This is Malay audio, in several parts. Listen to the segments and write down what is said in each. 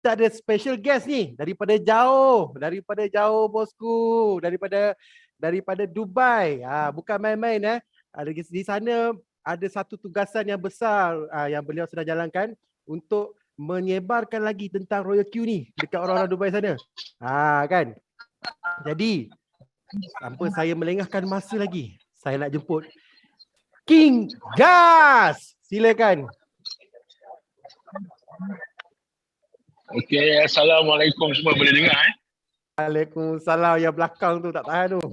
kita ada special guest ni daripada jauh bosku, daripada Dubai. Bukan main-main Ada di sana ada satu tugasan yang besar yang beliau sedang jalankan untuk menyebarkan lagi tentang Royal Q ni dekat orang-orang Dubai sana. Kan? Jadi, tanpa saya melengahkan masa lagi, saya nak jemput King Gas. Silakan. Okey, Assalamualaikum semua, boleh dengar Waalaikumsalam, yang belakang tu tak tahan tu.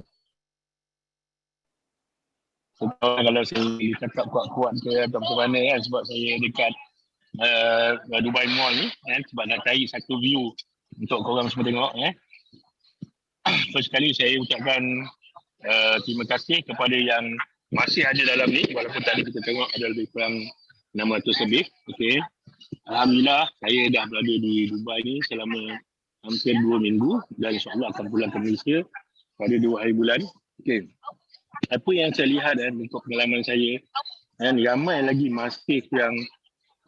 Kalau saya cakap kuat-kuat ke atau macam mana kan, sebab saya dekat Dubai Mall ni kan, sebab nak cari satu view untuk korang semua tengok First sekali saya ucapkan terima kasih kepada yang masih ada dalam ni, walaupun tadi kita tengok ada lebih kurang 600 lebih. Okey. Alhamdulillah saya dah berada di Dubai ni selama hampir 2 minggu dan insya-Allah akan pulang ke Malaysia pada 2 hari bulan. Okey. Apa yang saya lihat untuk pengalaman saya, ramai lagi masih yang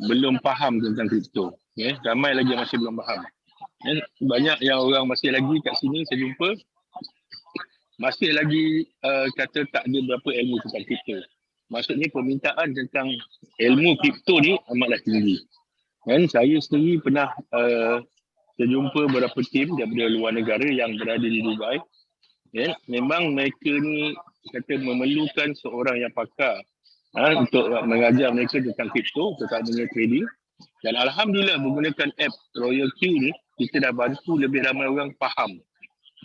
belum faham tentang kripto. Ramai lagi yang masih belum faham. Banyak yang orang masih lagi kat sini saya jumpa masih lagi kata tak ada berapa ilmu tentang kripto. Maksudnya permintaan tentang ilmu kripto ni amatlah tinggi. Dan saya sendiri pernah terjumpa beberapa tim daripada luar negara yang berada di Dubai. Memang mereka ni kata memerlukan seorang yang pakar untuk mengajar mereka tentang kripto, terutamanya trading. Dan Alhamdulillah menggunakan app Royal Q ni, kita dah bantu lebih ramai orang faham.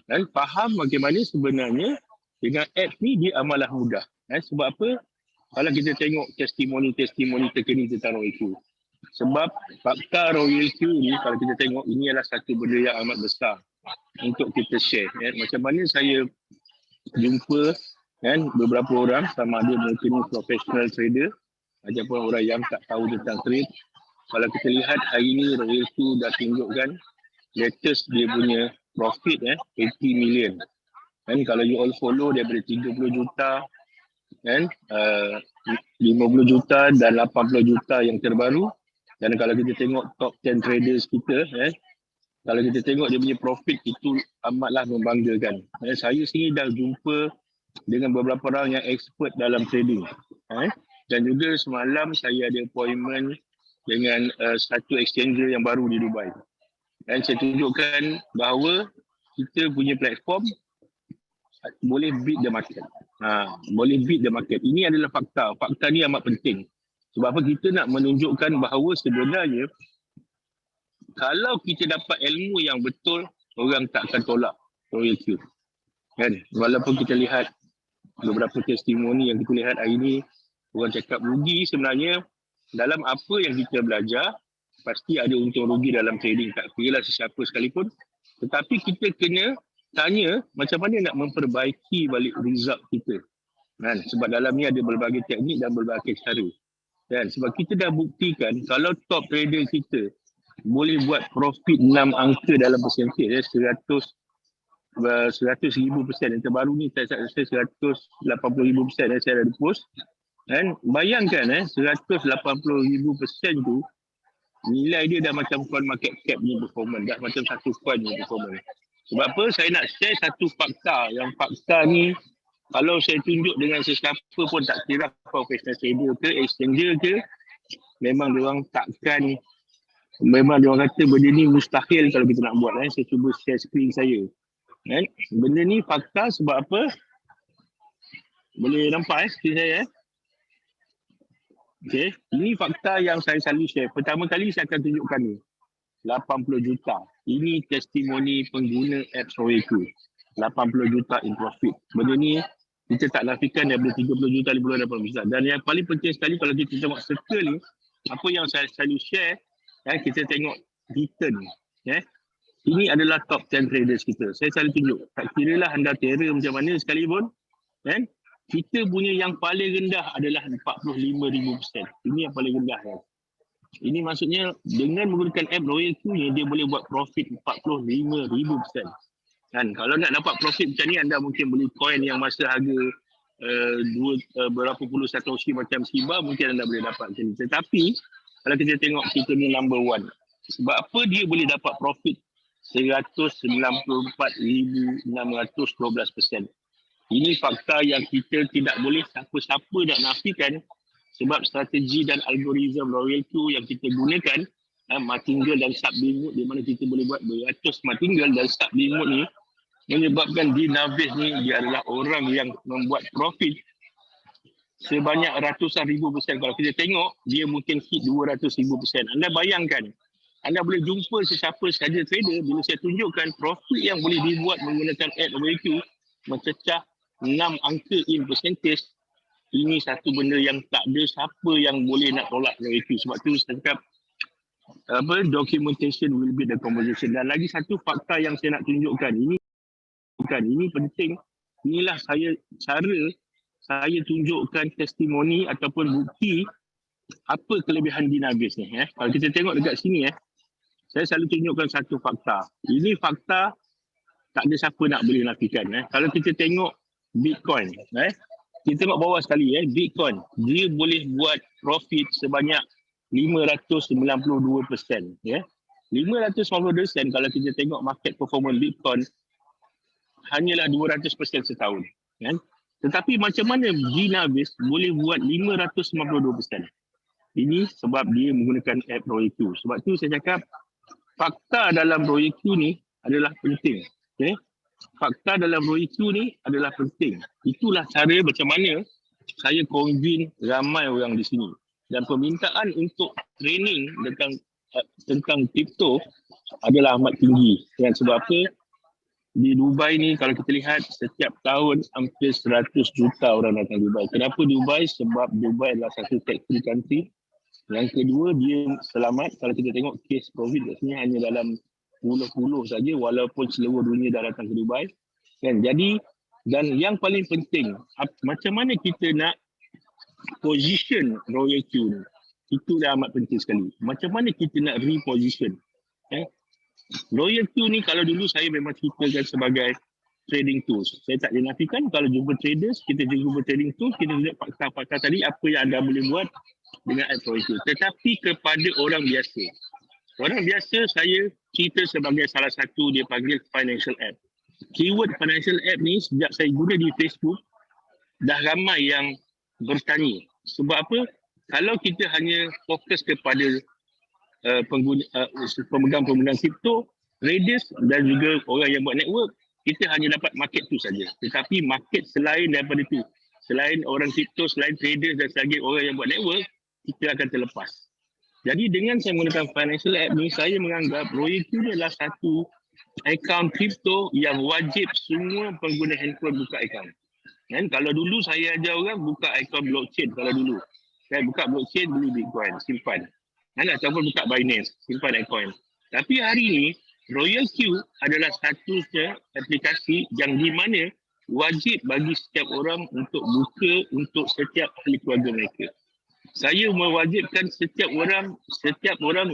Dan faham bagaimana sebenarnya dengan app ni dia amatlah mudah. Sebab apa? Kalau kita tengok testimoni terkini tentang Royal Q. Sebab fakta Royal Q ni kalau kita tengok ini adalah satu benda yang amat besar untuk kita share. Macam mana saya jumpa beberapa orang, sama ada mereka ni professional trader ataupun orang yang tak tahu tentang trade. Kalau kita lihat hari ni Royal Q dah tunjukkan latest dia punya profit 80 million. Kalau you all follow daripada 30 juta 50 juta dan 80 juta yang terbaru. Dan kalau kita tengok top 10 traders kita kalau kita tengok dia punya profit itu amatlah membanggakan. Saya sendiri dah jumpa dengan beberapa orang yang expert dalam trading. Dan juga semalam saya ada appointment dengan satu exchanger yang baru di Dubai. Dan saya tunjukkan bahawa kita punya platform boleh beat the market. Boleh beat the market. Ini adalah fakta. Fakta ni amat penting. Sebab apa? Kita nak menunjukkan bahawa sebenarnya kalau kita dapat ilmu yang betul, orang tak akan tolak Royal Q. Walaupun kita lihat beberapa testimoni yang kita lihat hari ini, orang cakap rugi sebenarnya dalam apa yang kita belajar, pasti ada untung rugi dalam trading. Tak kira lah sesiapa sekalipun. Tetapi kita kena tanya macam mana nak memperbaiki balik result kita. Sebab dalam ni ada berbagai teknik dan berbagai cara. Sebab kita dah buktikan kalau top trader kita boleh buat profit 6 angka dalam persentage 100,000%. Yang terbaru ni saya 180,000% saya ada post. Bayangkan 180,000% tu nilai dia dah macam coin market cap ni performance, dah macam satu coin ni performance. Sebab apa? Saya nak share satu fakta, yang fakta ni kalau saya tunjuk dengan sesiapa pun tak kira professional trader ke, exchanger ke, memang diorang takkan, memang diorang kata benda ni mustahil kalau kita nak buat. Saya cuba share screen saya. Benda ni fakta sebab apa? Boleh nampak screen saya Okay, ini fakta yang saya selalu share. Pertama kali saya akan tunjukkan ni. 80 juta. Ini testimoni pengguna apps Royal Q. 80 juta in profit. Benda ni kita tak nafikan daripada 30 juta, 50 juta. Dan yang paling penting sekali kalau kita tengok circle ni, apa yang saya selalu share, kita tengok return. Ini adalah top 10 traders kita. Saya selalu tunjuk. Tak kira lah anda terror macam mana sekalipun, kita punya yang paling rendah adalah 45,000%. Ini yang paling rendah. Ini maksudnya dengan menggunakan app Royal Q ni, dia boleh buat profit 45,000%. Kalau nak dapat profit macam ni, anda mungkin beli coin yang masa harga berapa puluh satoshi macam Shiba, mungkin anda boleh dapat macam ni. Tetapi kalau kita tengok kita ni number one. Sebab apa dia boleh dapat profit 194,612%. Ini fakta yang kita tidak boleh siapa-siapa nak nafikan, sebab strategi dan algoritma Royal Q yang kita gunakan, martingale dan sub-limit, di mana kita boleh buat beratus martingale dan sub-limit ni, menyebabkan di Navis ni dia adalah orang yang membuat profit sebanyak ratusan ribu persen. Kalau kita tengok, dia mungkin hit 200,000%. Anda bayangkan, anda boleh jumpa sesiapa sahaja trader bila saya tunjukkan profit yang boleh dibuat menggunakan ad Royal Q mencecah 6 angka in percentage. Ini satu benda yang tak ada siapa yang boleh nak tolak Royal Q. Sebab tu saya cakap documentation will be the conversation. Dan lagi satu fakta yang saya nak tunjukkan, ini penting. Inilah cara saya tunjukkan testimoni ataupun bukti apa kelebihan di Navis ni. Kalau kita tengok dekat sini, saya selalu tunjukkan satu fakta. Ini fakta tak ada siapa nak boleh nafikan. Kalau kita tengok Bitcoin, kita tengok bawah sekali, Bitcoin, dia boleh buat profit sebanyak 592%. 590% kalau kita tengok market performance Bitcoin hanyalah 200% setahun. Tetapi macam mana Ginavis boleh buat 592%? Ini sebab dia menggunakan app Royal Q. Sebab tu saya cakap fakta dalam Royal Q ni adalah penting. Fakta dalam Royal Q ni adalah penting. Itulah cara macam mana saya convince ramai orang di sini. Dan permintaan untuk training tentang crypto adalah amat tinggi. Dan sebab apa? Di Dubai ni kalau kita lihat setiap tahun hampir 100 juta orang datang Dubai. Kenapa Dubai? Sebab Dubai adalah satu tax free country. Yang kedua, dia selamat. Kalau kita tengok kes COVID kat sini hanya dalam puluh-puluh saja, walaupun seluruh dunia dah datang ke Dubai. Jadi, dan yang paling penting, macam mana kita nak position Royal Q ni? Itu dah amat penting sekali. Macam mana kita nak reposition? Royal Q ni kalau dulu saya memang ceritakan sebagai trading tools. Saya tak dinafikan kalau jumpa traders, kita jumpa trading tools, kita lihat fakta-fakta tadi apa yang anda boleh buat dengan app Royal Q. Tetapi kepada orang biasa. Orang biasa saya cerita sebagai salah satu dia panggil financial app. Keyword financial app ni sejak saya guna di Facebook, dah ramai yang bertanya. Sebab apa? Kalau kita hanya fokus kepada pemegang-pemegang kripto, traders dan juga orang yang buat network, kita hanya dapat market tu saja. Tetapi market selain daripada tu, selain orang kripto, selain traders dan sebagainya orang yang buat network, kita akan terlepas. Jadi dengan saya menggunakan financial app ni, saya menganggap Royal Q ni adalah satu akaun kripto yang wajib semua pengguna handphone buka akaun. Kan? Kalau dulu saya ajar orang buka akaun blockchain, kalau dulu. Saya buka blockchain, beli Bitcoin, simpan. Ataupun buka Binance, simpan Bitcoin. Tapi hari ini, Royal Q adalah satu aplikasi yang di mana wajib bagi setiap orang untuk buka untuk setiap ahli keluarga mereka. Saya mewajibkan setiap orang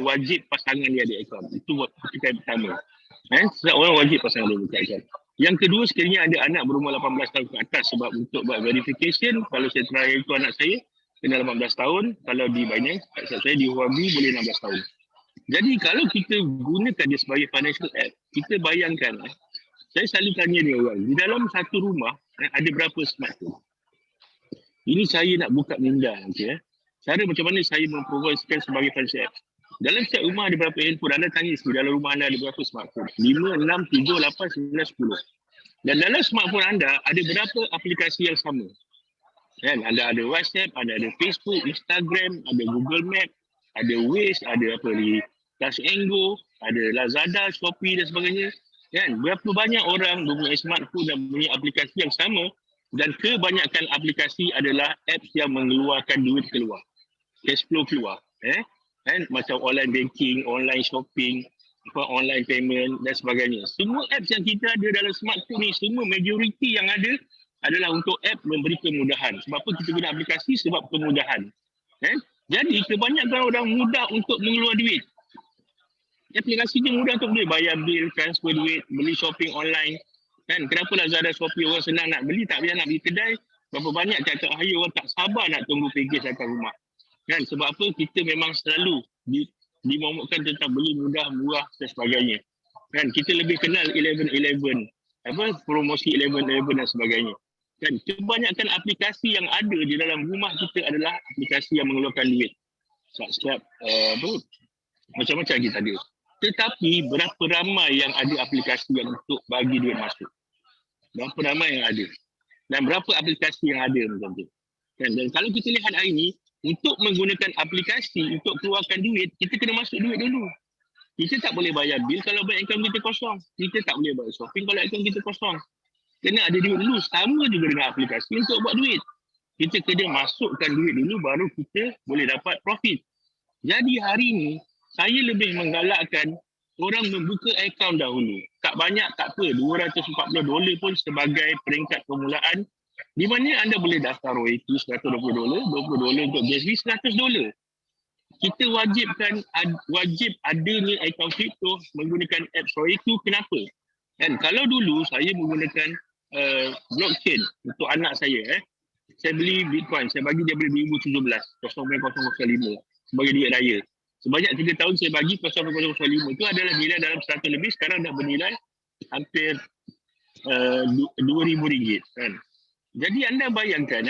wajib pasangan dia ada akaun. Itu perkara pertama. Setiap orang wajib pasangan dia buka akaun. Yang kedua, sekiranya ada anak berumur 18 tahun ke atas, sebab untuk buat verification, kalau saya try itu anak saya, kena 18 tahun, kalau di Binance, saya di Huobi boleh 16 tahun. Jadi kalau kita gunakan dia sebagai financial app, kita bayangkan, saya selalu tanya dia orang, di dalam satu rumah, ada berapa smartphone? Ini saya nak buka minda. Cara macam mana saya mempromosikan sebagai financial app. Dalam setiap rumah ada berapa handphone? Anda tanya sendiri, dalam rumah anda ada berapa smartphone? 5, 6, 7, 8, 9, 10. Dan dalam smartphone anda, ada berapa aplikasi yang sama? Anda ada WhatsApp, ada Facebook, Instagram, ada Google Map, ada Waze, ada apa ni, Touch and Go, ada Lazada, Shopee dan sebagainya. Berapa banyak orang mempunyai smartphone dan mempunyai aplikasi yang sama, dan kebanyakan aplikasi adalah apps yang mengeluarkan duit keluar, cash flow keluar. Macam online banking, online shopping, online payment dan sebagainya. Semua apps yang kita ada dalam smartphone ni, semua majoriti yang ada adalah untuk app memberi kemudahan. Sebab apa kita guna aplikasi? Sebab kemudahan. Jadi kebanyakan orang mudah untuk mengeluar duit. Aplikasi dia mudah untuk boleh bayar bil, transfer duit, beli shopping online. Kenapa Lazada, Shopee orang senang nak beli, tak payah nak pergi kedai. Berapa banyak kat hari orang tak sabar nak tunggu package datang rumah. Sebab apa? Kita memang selalu dimomokkan tentang beli mudah, murah dan sebagainya. Kan kita lebih kenal 11-11, promosi 11-11 dan sebagainya. Kan kebanyakan aplikasi yang ada di dalam rumah kita adalah aplikasi yang mengeluarkan duit. Setiap macam-macam kita ada. Tetapi berapa ramai yang ada aplikasi yang untuk bagi duit masuk? Berapa ramai yang ada? Dan berapa aplikasi yang ada macam tu? Kan? Dan kalau kita lihat hari ni, untuk menggunakan aplikasi untuk keluarkan duit, kita kena masuk duit dulu. Kita tak boleh bayar bil kalau bank akaun kita kosong. Kita tak boleh bayar shopping kalau akaun kita kosong. Kena ada duit dulu. Sama juga dengan aplikasi untuk buat duit. Kita kena masukkan duit dulu baru kita boleh dapat profit. Jadi hari ni, saya lebih menggalakkan orang membuka akaun dahulu. Tak banyak, tak apa. $240 pun sebagai peringkat permulaan. Di mana anda boleh daftar royalty $120, $20 untuk GSV, $100. Kita wajib adanya akaun kripto menggunakan apps royalty. Kenapa? Dan kalau dulu saya menggunakan blockchain untuk anak saya. Saya beli Bitcoin. Saya bagi dia beli 2017, 0.005 sebagai duit raya. Sebanyak 3 tahun saya bagi 0.005 itu adalah nilai dalam 100 lebih. Sekarang dah bernilai hampir RM2,000 kan. Jadi anda bayangkan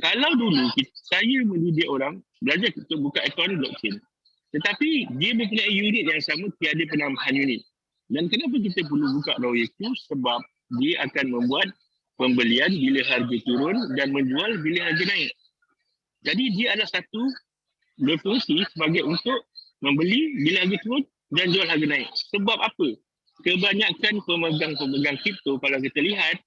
kalau dulu saya mendidik orang belajar untuk buka akaun blockchain. Tetapi dia mempunyai unit yang sama, tiada penambahan unit. Dan kenapa kita perlu buka royalty? Sebab dia akan membuat pembelian bila harga turun dan menjual bila harga naik. Jadi dia adalah satu berfungsi sebagai untuk membeli bila harga turun dan jual harga naik. Sebab apa? Kebanyakan pemegang kripto kalau kita lihat,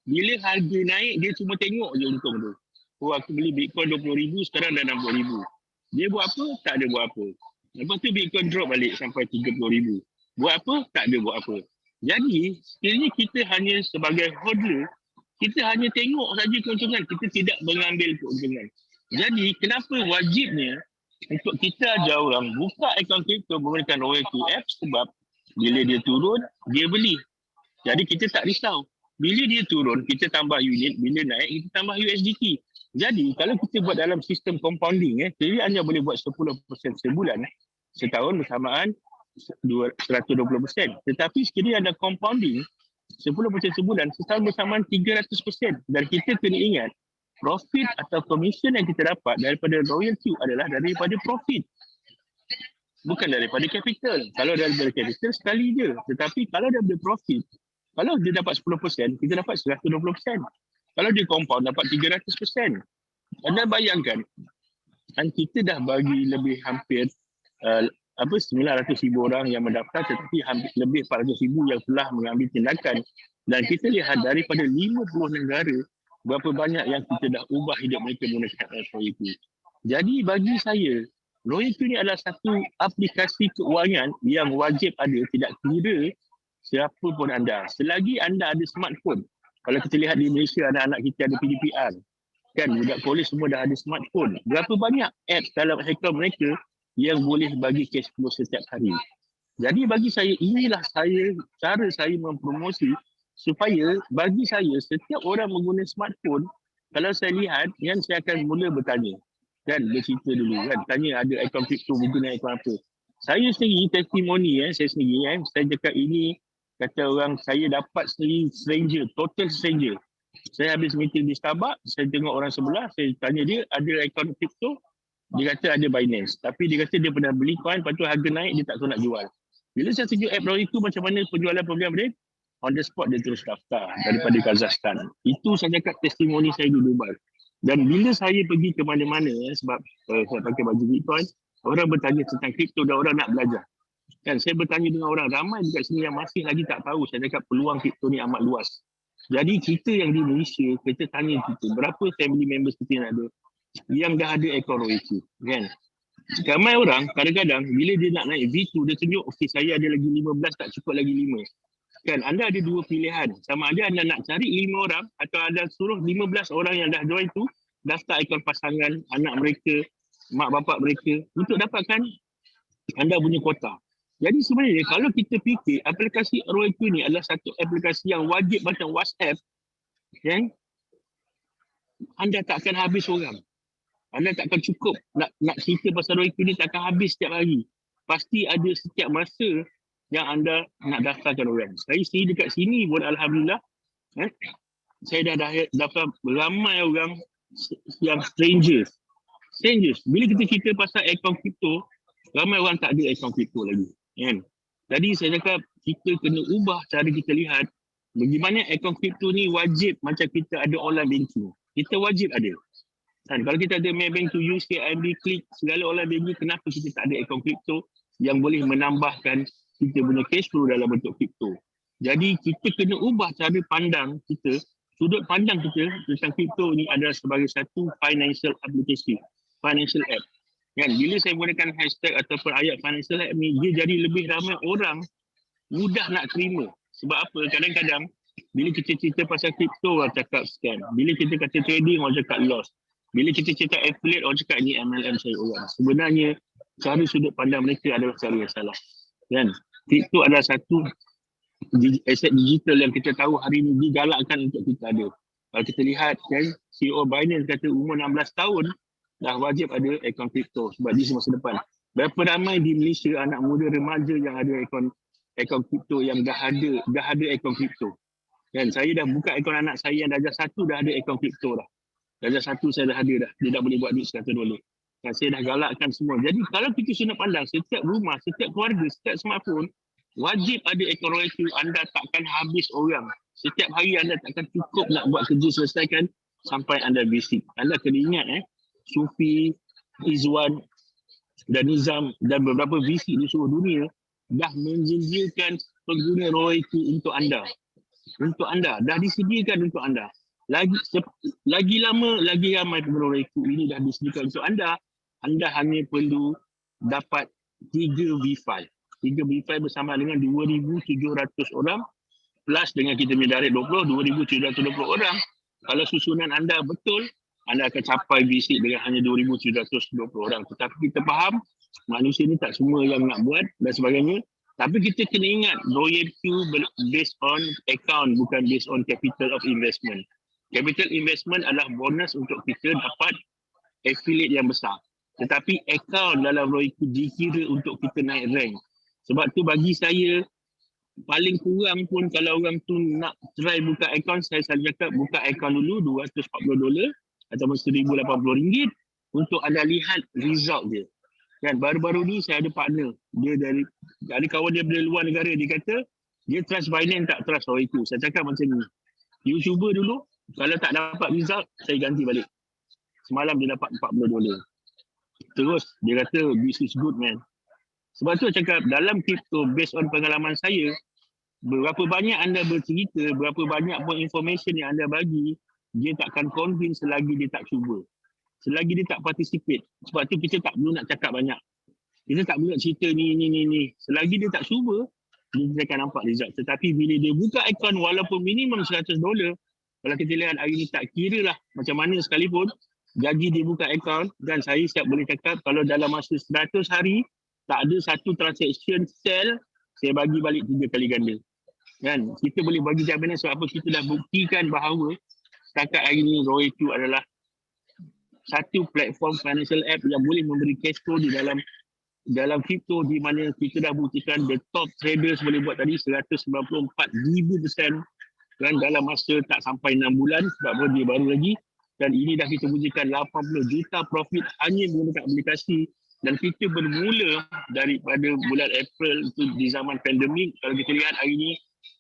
bila harga naik dia cuma tengok je untung tu. Oh aku beli Bitcoin 20,000 sekarang dah 60,000. Dia buat apa? Tak ada buat apa. Lepas tu Bitcoin drop balik sampai 30,000. Buat apa? Tak ada buat apa. Jadi sekiranya kita hanya sebagai hodler, kita hanya tengok saja keuntungan, kita tidak mengambil keuntungan. Jadi kenapa wajibnya untuk kita ajar orang buka akaun kripto menggunakan royalty app? Sebab bila dia turun, dia beli. Jadi kita tak risau. Bila dia turun, kita tambah unit. Bila naik, kita tambah USDT. Jadi kalau kita buat dalam sistem compounding, jadi anda boleh buat 10% sebulan. Setahun bersamaan 120%. Tetapi sekiranya ada compounding, 10% sebulan, setahun bersamaan 300%. Dan kita kena ingat, profit atau commission yang kita dapat daripada royalty adalah daripada profit. Bukan daripada capital. Kalau daripada capital, sekali je. Tetapi kalau daripada profit, kalau dia dapat 10%, kita dapat 120%. Kalau dia compound, dapat 300%. Anda bayangkan, kan kita dah bagi lebih hampir 900,000 orang yang mendaftar, tetapi hampir lebih 400,000 yang telah mengambil tindakan. Dan kita lihat daripada 50 negara, berapa banyak yang kita dah ubah hidup mereka menggunakan royalty. Jadi bagi saya, royalty ni adalah satu aplikasi keuangan yang wajib ada, tidak kira siapa pun anda. Selagi anda ada smartphone. Kalau kita lihat di Malaysia, anak-anak kita ada PDPR. Kan, budak polis semua dah ada smartphone. Berapa banyak apps dalam akaun mereka yang boleh bagi cash flow setiap hari. Jadi bagi saya, inilah cara saya mempromosi supaya bagi saya, setiap orang menggunakan smartphone, kalau saya lihat, kan saya akan mula bertanya. Kan, bercerita dulu kan. Tanya ada akaun kripto, guna akaun apa. Saya sendiri, testimoni saya sendiri, saya cakap ini, kata orang, saya dapat sendiri stranger, total stranger. Saya habis meeting di Starbucks, saya tengok orang sebelah, saya tanya dia, ada akaun kripto? Dia kata ada Binance. Tapi dia kata dia pernah beli coin, lepas tu harga naik, dia tak tahu nak jual. Bila saya tunjuk app itu macam mana penjualan program dia, on the spot dia terus daftar daripada Kazakhstan. Itu saya cakap testimoni saya di Dubai. Dan bila saya pergi ke mana-mana, sebab saya pakai baju Bitcoin, orang bertanya tentang kripto dan orang nak belajar. Kan saya bertanya dengan orang ramai dekat sini yang masih lagi tak tahu. Saya cakap peluang kripto ni amat luas. Jadi kita yang di Malaysia, kita tanya kita berapa family members kita yang ada yang dah ada akaun royalty, kan? Ramai orang kadang-kadang bila dia nak naik V2, dia tunjuk okey saya ada lagi 15, tak cukup lagi 5. Kan anda ada dua pilihan. Sama ada anda nak cari 5 orang atau anda suruh 15 orang yang dah join tu daftar akaun pasangan, anak mereka, mak bapak mereka untuk dapatkan anda punya kuota. Jadi sebenarnya kalau kita fikir aplikasi royalty ni adalah satu aplikasi yang wajib macam WhatsApp, kan? Anda tak akan habis orang. Anda tak akan cukup nak cerita pasal royalty ni, tak akan habis setiap hari. pasti ada setiap masa yang anda nak daftarkan orang. Saya sendiri dekat sini pun Alhamdulillah, saya dah daftar ramai orang yang strangers. Bila kita cerita pasal akaun kripto, ramai orang tak ada akaun kripto lagi. Kan? Jadi saya cakap kita kena ubah cara kita lihat bagaimana akaun kripto ni wajib macam kita ada online banking. Kita wajib ada. Kan? Kalau kita ada Maybank to use, KIB, Klik, segala online banking, kenapa kita tak ada akaun kripto yang boleh menambahkan kita punya cash flow dalam bentuk kripto. Jadi kita kena ubah cara pandang kita, sudut pandang kita tentang kripto ni adalah sebagai satu financial application, financial app. Kan? Bila saya gunakan hashtag ataupun ayat financial app ni, dia jadi lebih ramai orang mudah nak terima. Sebab apa? Kadang-kadang bila kita cerita pasal kripto, orang cakap scam. Bila kita kata trading, orang cakap loss. Bila kita cerita affiliate, orang cakap ni MLM saya orang. Sebenarnya, cara sudut pandang mereka adalah cara yang salah. Kan? Kripto adalah satu aset digital yang kita tahu hari ini digalakkan untuk kita ada. Kalau kita lihat, kan, CEO Binance kata umur 16 tahun, dah wajib ada akaun kripto sebab di masa depan. Berapa ramai di Malaysia anak muda remaja yang ada akaun kripto yang dah ada akaun kripto. Kan, saya dah buka akaun anak saya yang darjah 1 dah ada akaun kripto dah. Darjah 1 saya dah ada dah. Dia dah boleh buat duit $100. Dan saya dah galakkan semua. Jadi kalau kita sudut pandang, setiap rumah, setiap keluarga, setiap smartphone, wajib ada akaun royalty. Anda takkan habis orang. Setiap hari anda takkan cukup nak buat kerja selesaikan sampai anda visit. Anda kena ingat Sufi, Izwan dan Nizam dan beberapa VC di seluruh dunia dah menjanjikan pengguna royalty untuk anda. Untuk anda. Dah disediakan untuk anda. Lagi lama, lagi ramai pengguna royalty ini dah disediakan untuk anda. Anda hanya perlu dapat 3 V5. 3 V5 bersama dengan 2,700 orang plus dengan kita punya direct 2,720 orang. Kalau susunan anda betul, anda akan capai visit dengan hanya 2,720 orang. Tetapi kita faham, manusia ni tak semua yang nak buat dan sebagainya. Tapi kita kena ingat, royalty based on account, bukan based on capital of investment. Capital investment adalah bonus untuk kita dapat affiliate yang besar. Tetapi account dalam royalty dikira untuk kita naik rank. Sebab tu bagi saya, paling kurang pun kalau orang tu nak try buka akaun, saya selalu cakap buka akaun dulu $240 ataupun RM1,080 untuk anda lihat result dia. Kan, baru-baru ni saya ada partner, dia dari kawan dia dari luar negara, dia kata dia trust Binance tak trust royalty. Saya cakap macam ni, you cuba dulu, kalau tak dapat result, saya ganti balik. Semalam dia dapat $40. Terus dia kata this is good man. Sebab tu saya cakap dalam kripto, based on pengalaman saya, berapa banyak anda bercerita, berapa banyak pun information yang anda bagi, dia takkan convince selagi dia tak cuba. Selagi dia tak participate. Sebab tu kita tak perlu nak cakap banyak. Kita tak perlu nak cerita ni. Selagi dia tak cuba, dia akan nampak result. Tetapi bila dia buka akaun walaupun minimum $100, kalau kita lihat hari ni tak kira lah macam mana sekalipun, gaji dia buka akaun, dan saya siap boleh cakap kalau dalam masa 100 hari, tak ada satu transaction sell, saya bagi balik 3 kali ganda. Kan? Kita boleh bagi jaminan sebab apa? Kita dah buktikan bahawa setakat hari ini royalty adalah satu platform financial app yang boleh memberi cash flow di dalam kripto, di mana kita dah buktikan the top traders boleh buat tadi 194,000% kan dalam masa tak sampai 6 bulan sebab apa dia baru lagi, dan ini dah kita buktikan 80 juta profit hanya menggunakan aplikasi. Dan kita bermula daripada bulan April itu di zaman pandemik. Kalau kita lihat hari ini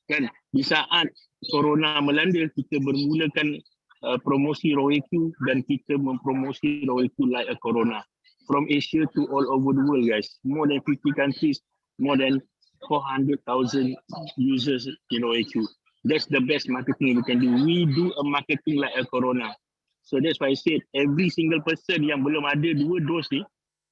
kan, di saat corona melanda, kita bermulakan promosi royalty dan kita mempromosi royalty like a corona. From Asia to all over the world guys. More than 50 countries, more than 400,000 users in royalty. That's the best marketing we can do. We do a marketing like a corona. So that's why I said every single person yang belum ada 2 dos ni,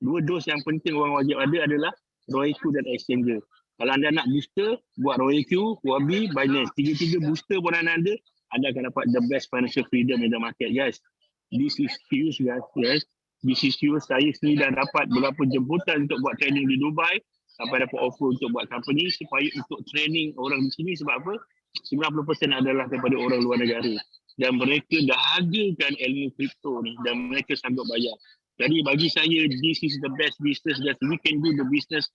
2 dos yang penting orang wajib ada adalah royalty dan exchanger. Kalau anda nak booster, buat royalty, Wabi, Binance. 3 booster pun anda ada, anda akan dapat the best financial freedom in the market. Yes, this is serious guys. Yes, this is serious. Saya sendiri dah dapat beberapa jemputan untuk buat training di Dubai, sampai dapat offer untuk buat company supaya untuk training orang di sini. Sebab apa? 90% adalah daripada orang luar negara. Dan mereka dah hadirkan ilmu kripto ni dan mereka sanggup bayar. Jadi bagi saya, this is the best business that we can do the business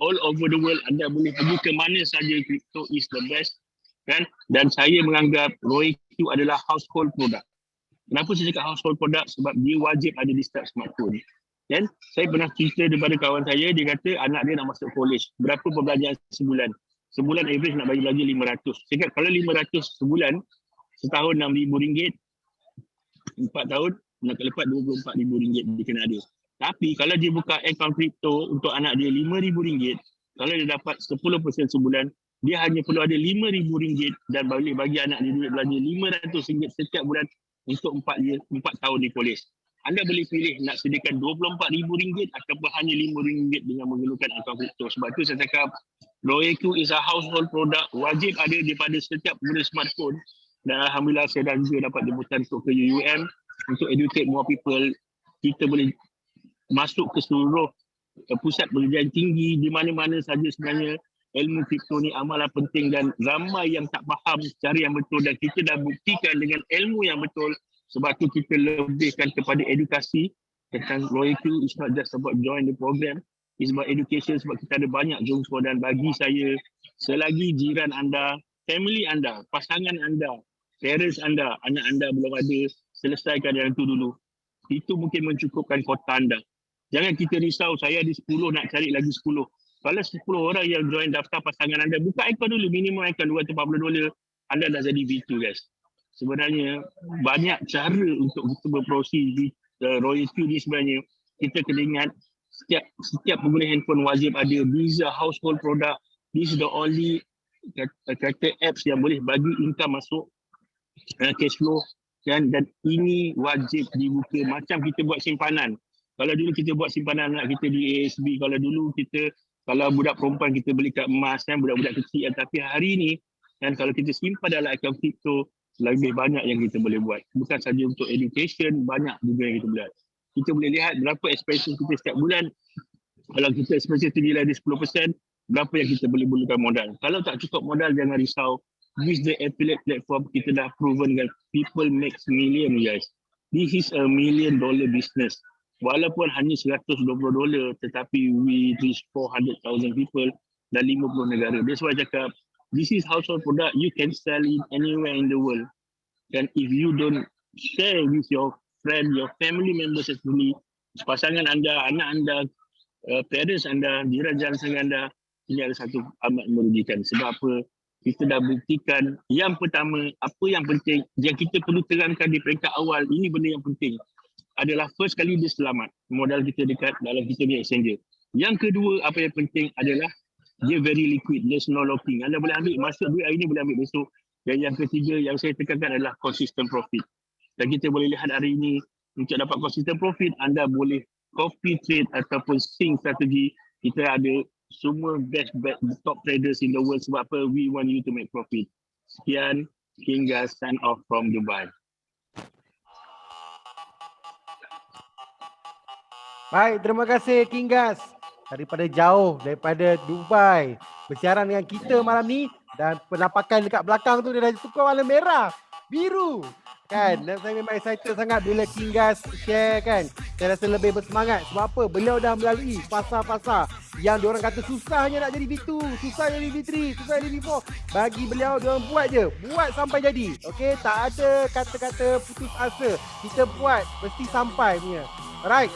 all over the world. Anda boleh pergi ke mana saja, crypto is the best. Kan? Dan saya menganggap ROIQ adalah household product. Kenapa saya cakap household product? Sebab dia wajib ada di setiap smartphone. Dan saya pernah cerita daripada kawan saya, dia kata anak dia nak masuk college. Berapa pembelajaran sebulan? Sebulan average nak bagi belanja 500. Saya kata kalau 500 sebulan, setahun RM6,000, 4 tahun, nak lepas RM24,000 dia kena ada. Tapi kalau dia buka account crypto untuk anak dia RM5,000, kalau dia dapat 10% sebulan, dia hanya perlu ada RM5,000 dan boleh bagi anak dia duit belanja RM500 setiap bulan untuk 4 tahun di college. Anda boleh pilih nak sediakan RM24,000 ataupun hanya RM5 dengan menggunakan account crypto. Sebab tu saya cakap ROIQ is a household product, wajib ada daripada setiap pengguna smartphone. Dan Alhamdulillah saya dah juga dapat jemputan untuk ke UUM untuk educate more people. Kita boleh masuk ke seluruh pusat pengajian tinggi di mana-mana saja sebenarnya. Ilmu kripto ni amalan penting dan ramai yang tak faham cara yang betul, dan kita dah buktikan dengan ilmu yang betul. Sebab tu kita lebihkan kepada edukasi tentang ROIQ. It's not just about join the program, it's about education. Sebab kita ada banyak jungto, dan bagi saya, selagi jiran anda, family anda, pasangan anda, parents anda, anak anda belum ada, selesaikan yang itu dulu. Itu mungkin mencukupkan kota anda. Jangan kita risau, saya ada 10 nak cari lagi 10. Kalau 10 orang yang join daftar pasangan anda, buka akaun dulu, minimum akaun $240, anda dah jadi V2 guys. Sebenarnya banyak cara untuk kita berproses di ROIQ ni. Sebenarnya kita kena ingat setiap pengguna handphone wajib ada. These are household product. This is the only kata apps yang boleh bagi income masuk, cash flow, dan ini wajib dibuka. Macam kita buat simpanan. Kalau dulu kita buat simpanan anak kita di ASB, kalau budak perempuan kita beli kat emas, kan, budak-budak kecil. Tapi hari ni, kan, kalau kita simpan dalam akaun kripto, lebih banyak yang kita boleh buat. Bukan saja untuk education, banyak juga yang kita boleh buat. Kita boleh lihat berapa expenses kita setiap bulan. Kalau kita expenses tinggi lagi 10%, berapa yang kita boleh gunakan modal. Kalau tak cukup modal, jangan risau. Use the affiliate platform. Kita dah proven that people make million guys. This is a $1 million business. Walaupun hanya $120, tetapi we reach 400,000 people dan 50 negara. That's why I cakap, this is household product. You can sell it anywhere in the world. And if you don't share with your friend, your family members especially, pasangan anda, anak anda, parents anda, jiran-jiran anda, ini adalah satu amat merugikan. Sebab apa? Kita dah buktikan yang pertama, apa yang penting, yang kita perlu terangkan di peringkat awal, ini benda yang penting. Adalah first kali dia selamat. Modal kita dekat dalam kita punya exchanger. Yang kedua, apa yang penting adalah dia very liquid. There's no locking. Anda boleh ambil, masuk duit hari ni, boleh ambil besok. Dan yang ketiga yang saya tekankan adalah consistent profit. Dan kita boleh lihat hari ini, untuk dapat consistent profit, anda boleh copy trade ataupun sync strategi. Kita ada semua best top traders in the world. Sebab apa? We want you to make profit. Sekian, King Gas sign off from Dubai. Baik, terima kasih King Gas daripada jauh, daripada Dubai, bersiaran dengan kita malam ni. Dan penampakan dekat belakang tu dia dah tukar warna merah, biru kan. Dan saya memang excited sangat bila King Gas share kan. Saya rasa lebih bersemangat. Sebab apa? Beliau dah melalui fasa-fasa yang diorang kata susahnya nak jadi V2, susah jadi V3, susah jadi V4. Bagi beliau, diorang buat je, buat sampai jadi. Okey, tak ada kata-kata putus asa. Kita buat mesti sampai punya. Alright.